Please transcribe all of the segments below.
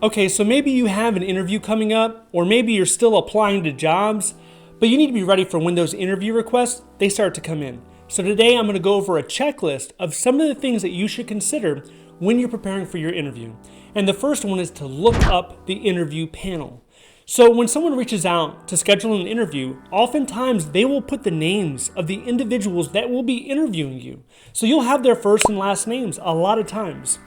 Okay, so maybe you have an interview coming up, or maybe you're still applying to jobs, but you need to be ready for when those interview requests, they start to come in. So today I'm going to go over a checklist of some of the things that you should consider when you're preparing for your interview. And the first one is to look up the interview panel. So when someone reaches out to schedule an interview, oftentimes they will put the names of the individuals that will be interviewing you. So you'll have their first and last names a lot of times.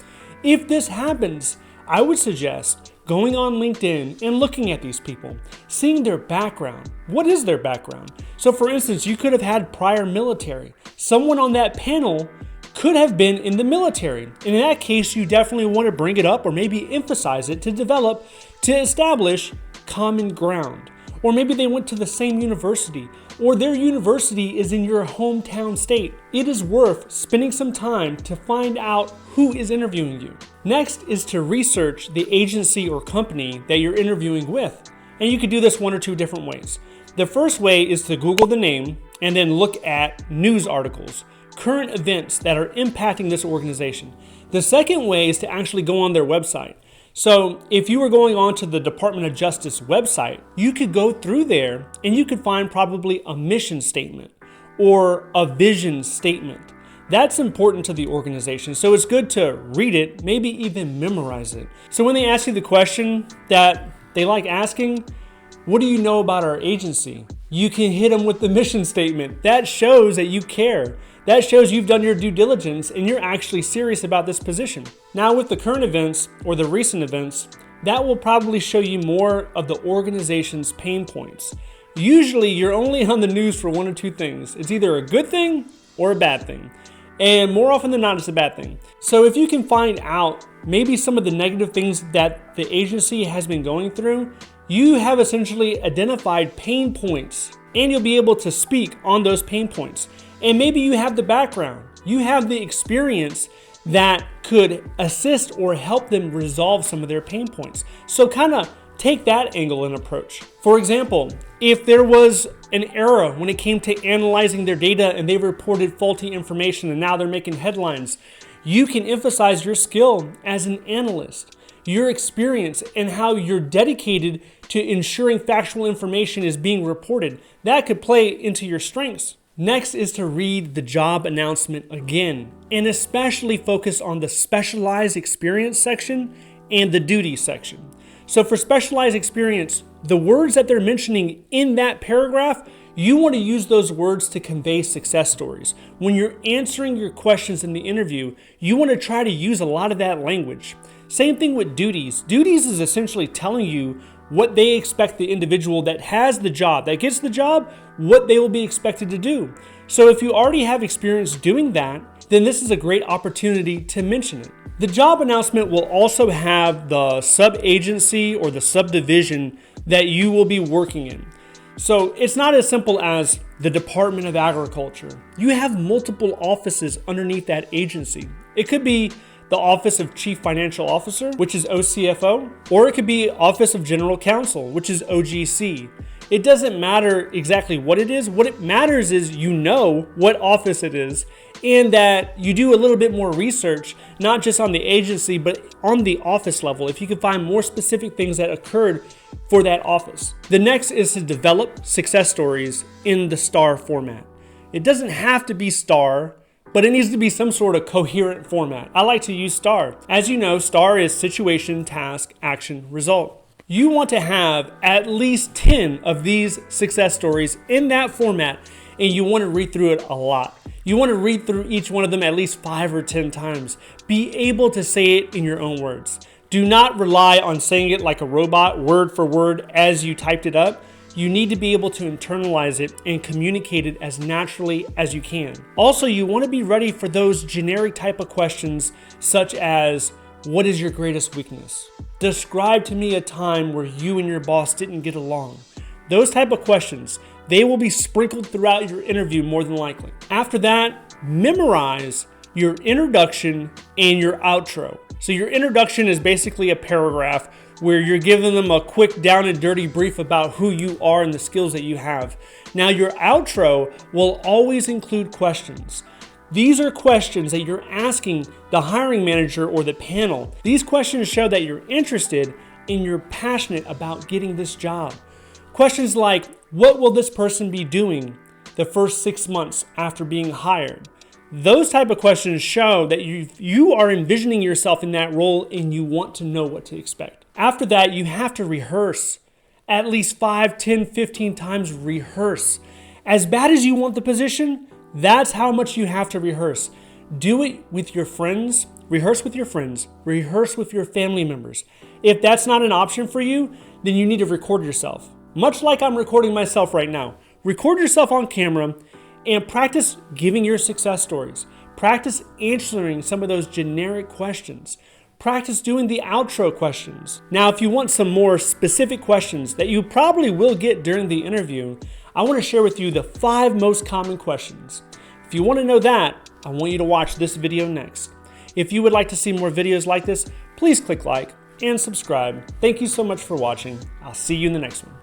If this happens, I would suggest going on LinkedIn and looking at these people, seeing their background. What is their background? So for instance, you could have had prior military. Someone on that panel could have been in the military. And in that case, you definitely want to bring it up or maybe emphasize it to establish common ground. Or maybe they went to the same university, or their university is in your hometown state. It is worth spending some time to find out who is interviewing you. Next is to research the agency or company that you're interviewing with. And you could do this one or two different ways. The first way is to Google the name and then look at news articles, current events that are impacting this organization. The second way is to actually go on their website. So if you were going on to the Department of Justice website, you could go through there and you could find probably a mission statement or a vision statement. That's important to the organization. So it's good to read it, maybe even memorize it. So when they ask you the question that they like asking, what do you know about our agency? You can hit them with the mission statement. That shows that you care. That shows you've done your due diligence and you're actually serious about this position. Now with the current events or the recent events, that will probably show you more of the organization's pain points. Usually you're only on the news for one or two things. It's either a good thing or a bad thing. And more often than not, it's a bad thing. So if you can find out maybe some of the negative things that the agency has been going through, you have essentially identified pain points and you'll be able to speak on those pain points. And maybe you have the background, you have the experience that could assist or help them resolve some of their pain points. So kind of take that angle and approach. For example, if there was an error when it came to analyzing their data and they reported faulty information and now they're making headlines, you can emphasize your skill as an analyst, your experience, and how you're dedicated to ensuring factual information is being reported. That could play into your strengths. Next is to read the job announcement again, and especially focus on the specialized experience section and the duty section. So for specialized experience, the words that they're mentioning in that paragraph, you want to use those words to convey success stories. When you're answering your questions in the interview, you want to try to use a lot of that language. Same thing with duties. Duties is essentially telling you what they expect the individual that has the job, that gets the job, what they will be expected to do. So if you already have experience doing that, then this is a great opportunity to mention it. The job announcement will also have the sub-agency or the subdivision that you will be working in. So it's not as simple as the Department of Agriculture. You have multiple offices underneath that agency. It could be the Office of Chief Financial Officer, which is OCFO, or it could be Office of General Counsel, which is OGC. It doesn't matter exactly what it is. What it matters is you know what office it is and that you do a little bit more research, not just on the agency, but on the office level, if you can find more specific things that occurred for that office. The next is to develop success stories in the STAR format. It doesn't have to be STAR, but it needs to be some sort of coherent format. I like to use STAR. As you know, STAR is situation, task, action, result. You want to have at least 10 of these success stories in that format, and you want to read through it a lot. You want to read through each one of them at least 5 or 10 times. Be able to say it in your own words. Do not rely on saying it like a robot, word for word, as you typed it up. You need to be able to internalize it and communicate it as naturally as you can. Also, you want to be ready for those generic type of questions such as, what is your greatest weakness? Describe to me a time where you and your boss didn't get along. Those type of questions, they will be sprinkled throughout your interview more than likely. After that, memorize your introduction and your outro. So your introduction is basically a paragraph where you're giving them a quick down and dirty brief about who you are and the skills that you have. Now your outro will always include questions. These are questions that you're asking the hiring manager or the panel. These questions show that you're interested and you're passionate about getting this job. Questions like, what will this person be doing the first 6 months after being hired? Those type of questions show that you are envisioning yourself in that role and you want to know what to expect. After that, you have to rehearse. At least 5, 10, 15 times rehearse. As bad as you want the position, that's how much you have to rehearse. Do it with your friends. Rehearse with your friends. Rehearse with your family members. If that's not an option for you, then you need to record yourself. Much like I'm recording myself right now. Record yourself on camera and practice giving your success stories. Practice answering some of those generic questions. Practice doing the outro questions. Now, if you want some more specific questions that you probably will get during the interview, I want to share with you the 5 most common questions. If you want to know that, I want you to watch this video next. If you would like to see more videos like this, please click like and subscribe. Thank you so much for watching. I'll see you in the next one.